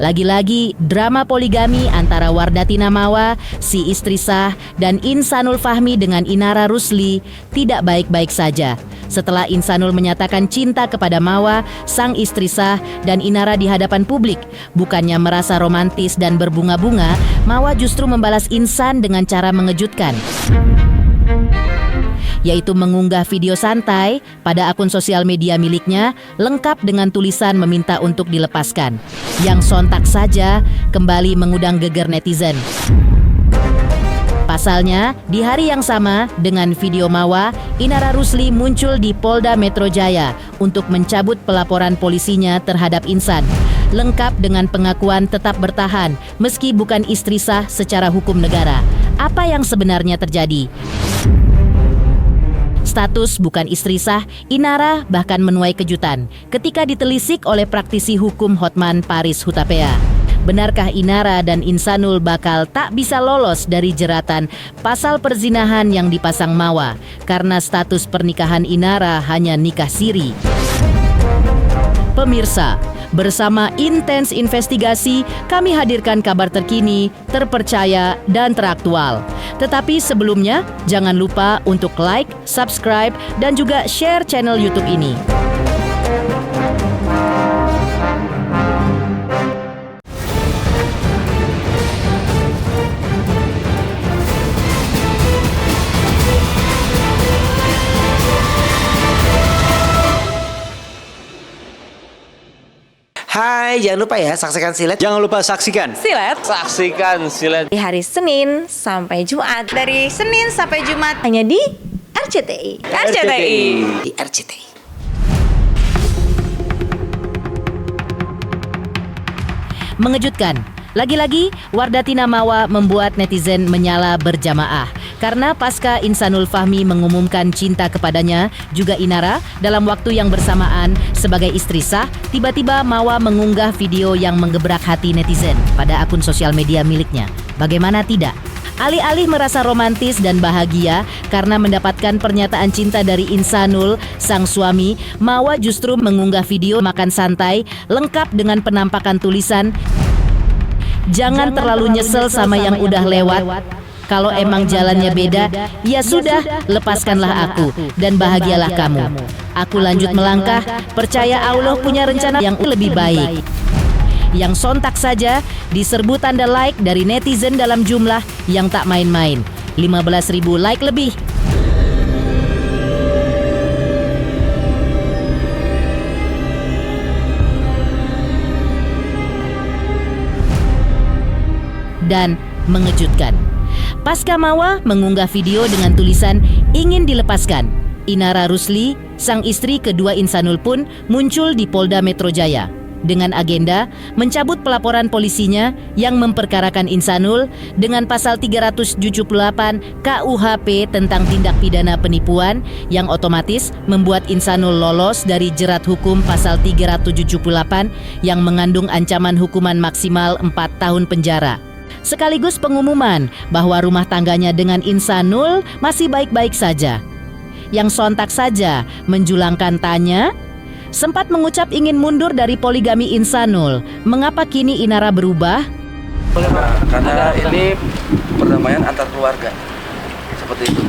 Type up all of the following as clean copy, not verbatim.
Lagi-lagi drama poligami antara Wardatina Mawa, si istri sah, dan Insanul Fahmi dengan Inara Rusli tidak baik-baik saja. Setelah Insanul menyatakan cinta kepada Mawa, sang istri sah, dan Inara di hadapan publik, bukannya merasa romantis dan berbunga-bunga, Mawa justru membalas Insan dengan cara mengejutkan, yaitu mengunggah video santai pada akun sosial media miliknya lengkap dengan tulisan meminta untuk dilepaskan, yang sontak saja kembali mengundang geger netizen. Pasalnya, di hari yang sama dengan video Mawa, Inara Rusli muncul di Polda Metro Jaya untuk mencabut pelaporan polisinya terhadap Insan, lengkap dengan pengakuan tetap bertahan meski bukan istri sah secara hukum negara. Apa yang sebenarnya terjadi? Status bukan istri sah, Inara bahkan menuai kejutan ketika ditelisik oleh praktisi hukum Hotman Paris Hutapea. Benarkah Inara dan Insanul bakal tak bisa lolos dari jeratan pasal perzinahan yang dipasang Mawa karena status pernikahan Inara hanya nikah siri? Pemirsa, bersama Intens Investigasi, kami hadirkan kabar terkini, terpercaya, dan teraktual. Tetapi sebelumnya, jangan lupa untuk like, subscribe, dan juga share channel YouTube ini. Hai, jangan lupa ya saksikan Silet. Jangan lupa saksikan Silet. Saksikan Silet Di hari Senin sampai Jumat. Dari Senin sampai Jumat hanya di RCTI. Di RCTI. Mengejutkan, lagi-lagi Wardatina Mawa membuat netizen menyala berjamaah karena pasca Insanul Fahmi mengumumkan cinta kepadanya, juga Inara, dalam waktu yang bersamaan sebagai istri sah, tiba-tiba Mawa mengunggah video yang menggebrak hati netizen pada akun sosial media miliknya. Bagaimana tidak? Alih-alih merasa romantis dan bahagia karena mendapatkan pernyataan cinta dari Insanul, sang suami, Mawa justru mengunggah video makan santai lengkap dengan penampakan tulisan, "Jangan terlalu nyesel sama yang udah lewat. Kalau emang jalannya beda, ya sudah, lepaskanlah aku dan bahagialah kamu. Aku lanjut melangkah, percaya Allah punya rencana yang lebih baik." Yang sontak saja diserbu tanda like dari netizen dalam jumlah yang tak main-main, 15.000 like lebih. Dan mengejutkan, pasca Mawa mengunggah video dengan tulisan ingin dilepaskan, Inara Rusli, sang istri kedua Insanul pun muncul di Polda Metro Jaya dengan agenda mencabut pelaporan polisinya yang memperkarakan Insanul dengan pasal 378 KUHP tentang tindak pidana penipuan yang otomatis membuat Insanul lolos dari jerat hukum pasal 378 yang mengandung ancaman hukuman maksimal 4 tahun penjara. Sekaligus pengumuman bahwa rumah tangganya dengan Insanul masih baik-baik saja. Yang sontak saja menjulangkan tanya, sempat mengucap ingin mundur dari poligami Insanul. Mengapa kini Inara berubah? Karena ini perdamaian antar keluarga, seperti itu.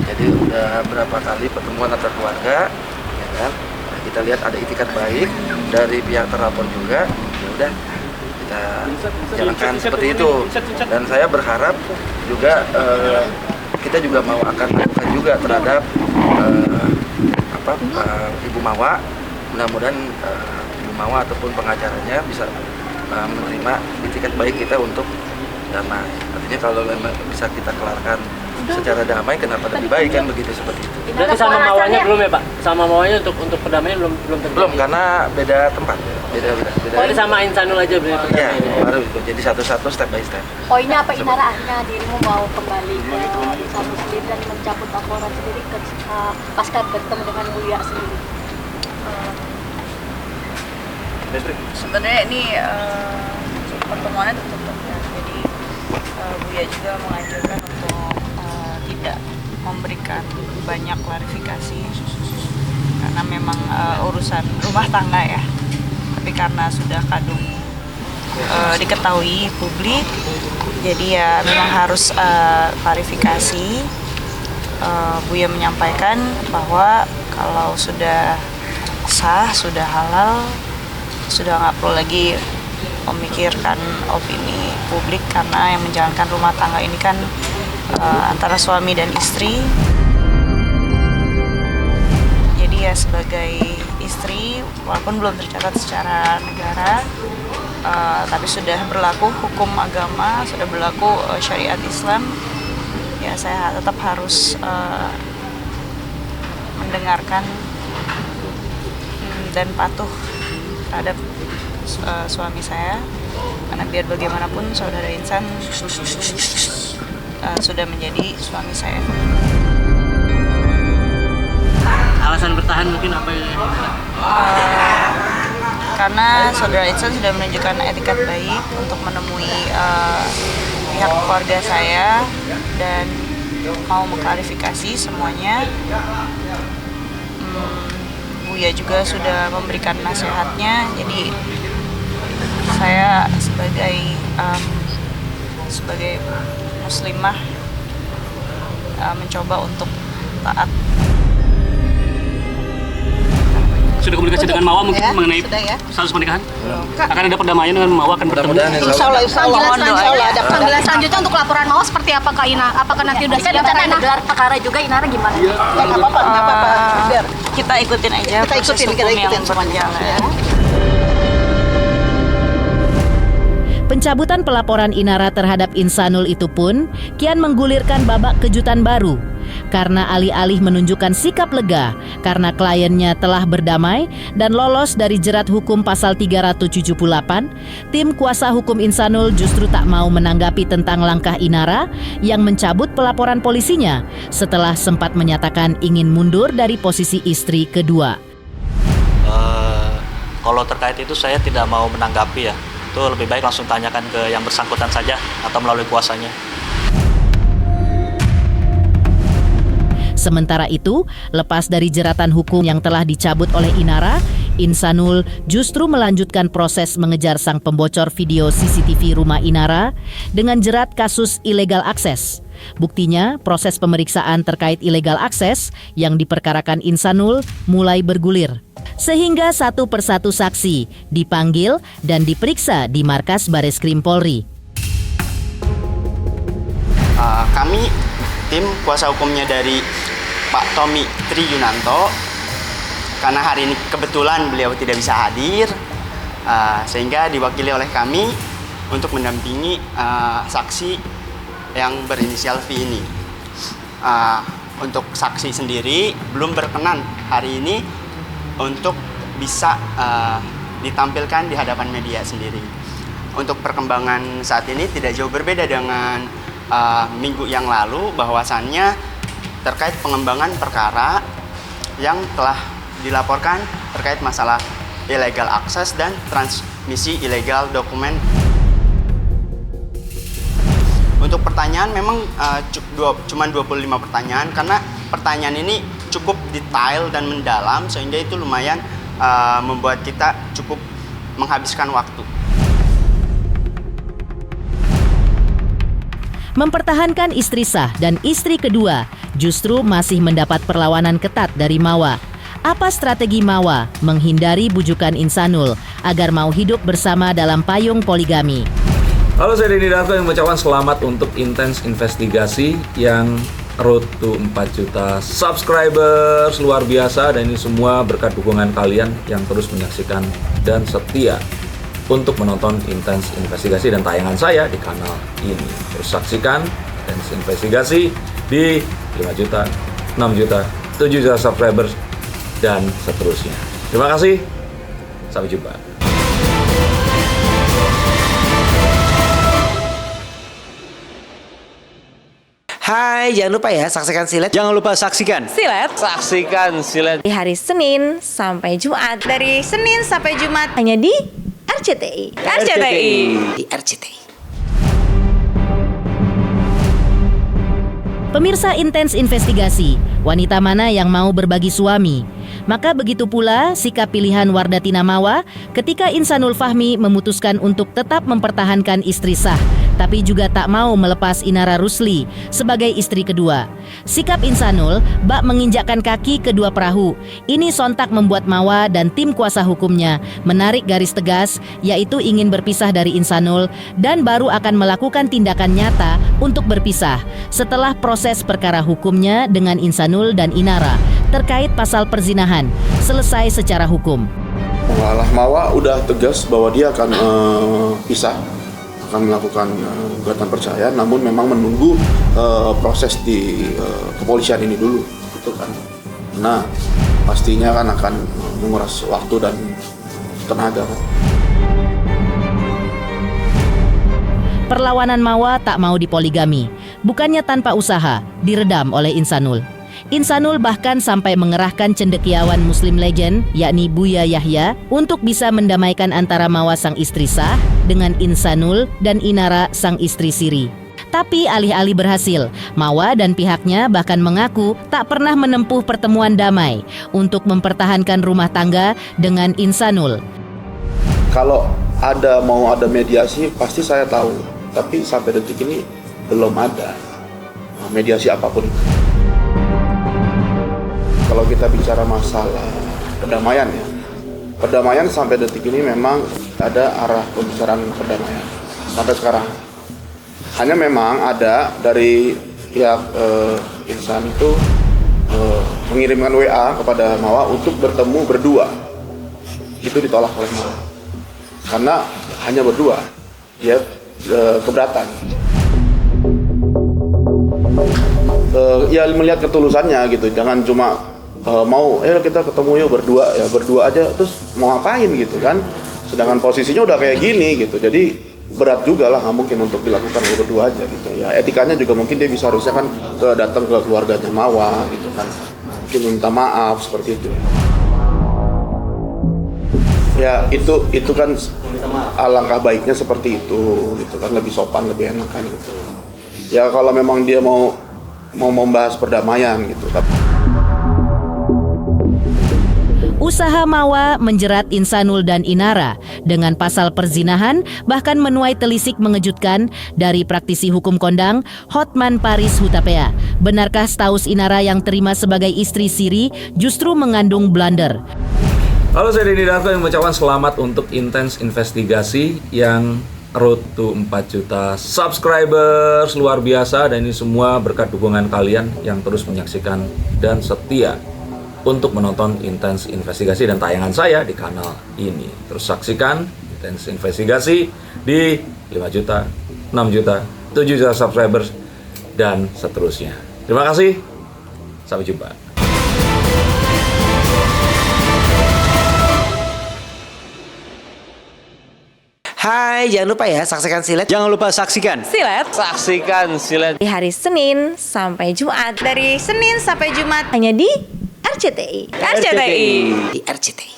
Jadi udah berapa kali pertemuan antar keluarga, ya kan? Nah, kita lihat ada itikat baik dari pihak terlapor juga. Ya udah, kita jalankan seperti itu. Dan saya berharap juga kita juga mau akan melakukan juga terhadap Ibu Mawa. Mudah-mudahan Ibu Mawa ataupun pengacaranya bisa menerima itikat baik kita untuk damai. Artinya kalau memang bisa kita kelarkan secara damai, kenapa lebih baik kan begitu, seperti itu. Berarti sama Mawanya belum ya Pak? Sama Mawanya untuk perdamaian belum terjadi? Belum, karena beda tempat. Beda. Berarti sama Insanul aja berarti? Iya, baru itu. Jadi satu-satu, step by step. Poinnya apa Inara? Dirimu mau kembali ke Insanul sendiri dan mencabut laporan sendiri ke pasca bertemu dengan Buya sendiri? Sebenarnya ini pertemuannya tertutup ya, jadi Buya juga menganjurkan untuk tidak memberikan banyak klarifikasi karena memang urusan rumah tangga ya, tapi karena sudah kadung diketahui publik. Jadi ya memang harus klarifikasi. Buya menyampaikan bahwa kalau sudah sah, sudah halal, sudah nggak perlu lagi memikirkan opini publik, karena yang menjalankan rumah tangga ini kan antara suami dan istri. Jadi ya sebagai istri, walaupun belum tercatat secara negara, tapi sudah berlaku hukum agama, sudah berlaku syariat Islam, ya saya tetap harus mendengarkan dan patuh terhadap suami saya, karena biar bagaimanapun saudara Insan sudah menjadi suami saya. Alasan bertahan mungkin apa ya? Karena saudara Insan sudah menunjukkan etikat baik untuk menemui pihak keluarga saya dan mau mengklarifikasi semuanya. Buya juga sudah memberikan nasihatnya, jadi saya sebagai muslimah mencoba untuk taat. Sudah komunikasi dengan Mawa mungkin mengenai status pernikahan? Akan ada perdamaian dengan Mawa, akan bertemu? Insya Allah ada panggilan selanjutnya untuk laporan Mawa seperti apa Kak Ina? Apakah nanti udah siap gelar perkara juga Inara gimana? Kita ikutin aja proses hukum yang berjalan. Pencabutan pelaporan Inara terhadap Insanul itu pun kian menggulirkan babak kejutan baru. Karena alih-alih menunjukkan sikap lega karena kliennya telah berdamai dan lolos dari jerat hukum pasal 378, tim kuasa hukum Insanul justru tak mau menanggapi tentang langkah Inara yang mencabut pelaporan polisinya setelah sempat menyatakan ingin mundur dari posisi istri kedua. Kalau terkait itu saya tidak mau menanggapi ya. Itu lebih baik langsung tanyakan ke yang bersangkutan saja atau melalui kuasanya. Sementara itu, lepas dari jeratan hukum yang telah dicabut oleh Inara, Insanul justru melanjutkan proses mengejar sang pembocor video CCTV rumah Inara dengan jerat kasus ilegal akses. Buktinya, proses pemeriksaan terkait ilegal akses yang diperkarakan Insanul mulai bergulir. Sehingga satu persatu saksi dipanggil dan diperiksa di markas Bareskrim Polri. Kami tim kuasa hukumnya dari Pak Tommy Tri Yunanto, karena hari ini kebetulan beliau tidak bisa hadir, sehingga diwakili oleh kami untuk mendampingi saksi yang berinisial V ini. Untuk saksi sendiri belum berkenan hari ini untuk bisa ditampilkan di hadapan media sendiri. Untuk perkembangan saat ini tidak jauh berbeda dengan minggu yang lalu, bahwasannya terkait pengembangan perkara yang telah dilaporkan terkait masalah illegal access dan transmisi ilegal dokumen. Untuk pertanyaan memang cuma 25 pertanyaan, karena pertanyaan ini cukup detail dan mendalam, sehingga itu lumayan membuat kita cukup menghabiskan waktu. Mempertahankan istri sah dan istri kedua justru masih mendapat perlawanan ketat dari Mawa. Apa strategi Mawa menghindari bujukan Insanul agar mau hidup bersama dalam payung poligami? Halo, saya Denny Darko yang mengucapkan selamat untuk Intens Investigasi yang road to 4 juta subscribers, luar biasa, dan ini semua berkat dukungan kalian yang terus menyaksikan dan setia untuk menonton Intens Investigasi dan tayangan saya di kanal ini. Terus saksikan Intens Investigasi di 5 juta, 6 juta, 7 juta subscribers dan seterusnya. Terima kasih, sampai jumpa. Hai, jangan lupa ya saksikan Silet. Jangan lupa saksikan Silet. Saksikan Silet. Di hari Senin sampai Jumat. Dari Senin sampai Jumat hanya di RCTI. Di RCTI. Pemirsa Intens Investigasi, wanita mana yang mau berbagi suami? Maka begitu pula sikap pilihan Wardatina Mawa ketika Insanul Fahmi memutuskan untuk tetap mempertahankan istri sah, tapi juga tak mau melepas Inara Rusli sebagai istri kedua. Sikap Insanul bak menginjakkan kaki kedua perahu. Ini sontak membuat Mawa dan tim kuasa hukumnya menarik garis tegas, yaitu ingin berpisah dari Insanul dan baru akan melakukan tindakan nyata untuk berpisah setelah proses perkara hukumnya dengan Insanul dan Inara terkait pasal perzinahan selesai secara hukum. Malah Mawa udah tegas bahwa dia akan pisah, akan melakukan gugatan perceraian, namun memang menunggu proses di kepolisian ini dulu, gitu kan. Nah, pastinya kan akan menguras waktu dan tenaga. Perlawanan Mawa tak mau dipoligami, bukannya tanpa usaha, diredam oleh Insanul. Insanul bahkan sampai mengerahkan cendekiawan Muslim legend, yakni Buya Yahya, untuk bisa mendamaikan antara Mawa sang istri sah dengan Insanul dan Inara sang istri siri. Tapi alih-alih berhasil, Mawa dan pihaknya bahkan mengaku tak pernah menempuh pertemuan damai untuk mempertahankan rumah tangga dengan Insanul. Kalau mau ada mediasi, pasti saya tahu. Tapi sampai detik ini belum ada mediasi apapun itu. Kalau kita bicara masalah perdamaian ya, perdamaian sampai detik ini memang ada arah pembicaraan perdamaian sampai sekarang. Hanya memang ada dari pihak Insan itu mengirimkan WA kepada Mawa untuk bertemu berdua. Itu ditolak oleh Mawa karena hanya berdua, dia keberatan. Ya melihat ketulusannya gitu, jangan cuma mau kita ketemu yuk berdua aja, terus mau ngapain gitu kan, sedangkan posisinya udah kayak gini gitu. Jadi berat juga lah, nggak mungkin untuk dilakukan berdua aja gitu ya. Etikanya juga mungkin dia bisa harusnya kan datang ke keluarganya Mawa gitu kan, mungkin minta maaf seperti itu ya. Itu kan alangkah baiknya seperti itu gitu kan, lebih sopan, lebih enak kan gitu ya. Kalau memang dia mau membahas perdamaian gitu. Usaha Mawa menjerat Insanul dan Inara dengan pasal perzinahan bahkan menuai telisik mengejutkan dari praktisi hukum kondang Hotman Paris Hutapea. Benarkah status Inara yang terima sebagai istri siri justru mengandung blunder? Halo, saya Denny Darko yang mengucapkan selamat untuk intens investigasi yang road to 4 juta subscribers, luar biasa. Dan ini semua berkat dukungan kalian yang terus menyaksikan dan setia untuk menonton intens investigasi dan tayangan saya di kanal ini. Terus saksikan intens investigasi di 5 juta, 6 juta, 7 juta subscribers dan seterusnya. Terima kasih, sampai jumpa. Hai, jangan lupa ya saksikan Silet. Jangan lupa saksikan Silet. Saksikan Silet Di hari Senin sampai Jumat. Dari Senin sampai Jumat hanya di RCTI. Di RCTI.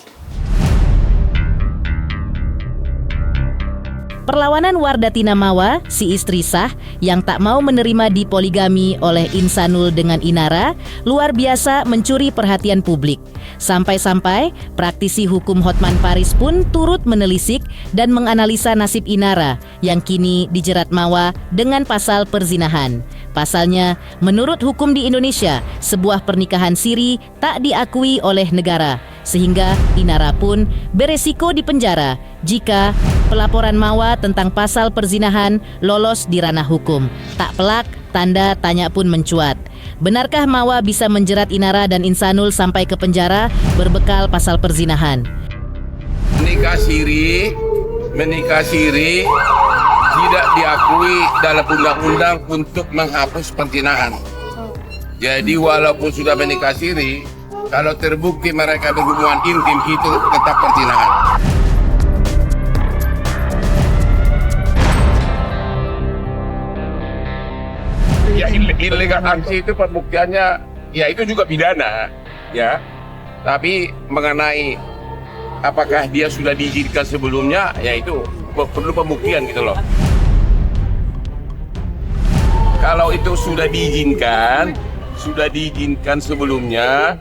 Perlawanan Wardatina Mawa, si istri sah yang tak mau menerima dipoligami oleh Insanul dengan Inara, luar biasa mencuri perhatian publik. Sampai-sampai praktisi hukum Hotman Paris pun turut menelisik dan menganalisa nasib Inara yang kini dijerat Mawa dengan pasal perzinahan. Pasalnya, menurut hukum di Indonesia, sebuah pernikahan siri tak diakui oleh negara, sehingga Inara pun beresiko dipenjara jika pelaporan Mawa tentang pasal perzinahan lolos di ranah hukum. Tak pelak, tanda tanya pun mencuat. Benarkah Mawa bisa menjerat Inara dan Insanul sampai ke penjara berbekal pasal perzinahan? Menikah siri tidak diakui dalam undang-undang untuk menghapus perzinahan. Jadi walaupun sudah menikah siri, kalau terbukti mereka berhubungan intim itu tetap perzinahan. Ya illegal aksi itu pembuktiannya ya itu juga pidana ya. Tapi mengenai apakah dia sudah diizinkan sebelumnya, ya itu perlu pembuktian gitu loh. Kalau itu sudah diizinkan sebelumnya,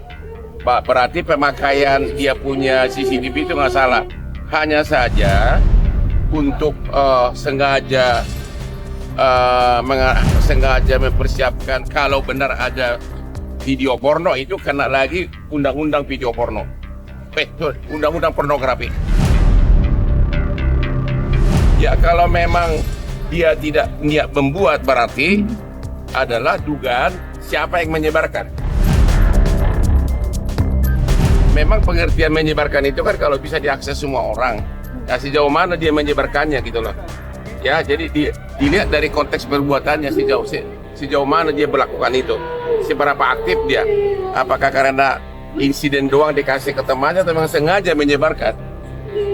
Berarti pemakaian dia punya CCTV itu nggak salah. Hanya saja untuk sengaja mempersiapkan kalau benar ada video porno itu kena lagi undang-undang video porno. Undang-undang pornografi. Ya kalau memang dia tidak niat membuat berarti adalah dugaan siapa yang menyebarkan. Memang pengertian menyebarkan itu kan kalau bisa diakses semua orang. Ya sejauh mana dia menyebarkannya gitu loh. Ya jadi dilihat dari konteks perbuatannya sejauh mana dia melakukan itu. Seberapa aktif dia. Apakah karena insiden doang dikasih ke temannya atau memang sengaja menyebarkan.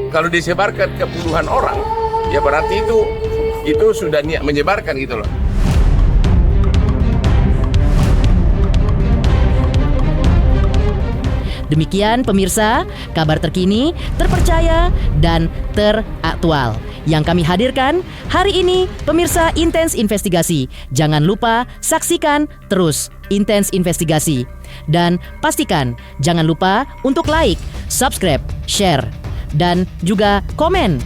Kalau disebarkan ke puluhan orang, ya berarti itu sudah niat menyebarkan gitu loh. Demikian pemirsa, kabar terkini, terpercaya, dan teraktual yang kami hadirkan hari ini. Pemirsa Intens Investigasi, jangan lupa saksikan terus Intens Investigasi. Dan pastikan jangan lupa untuk like, subscribe, share, dan juga komen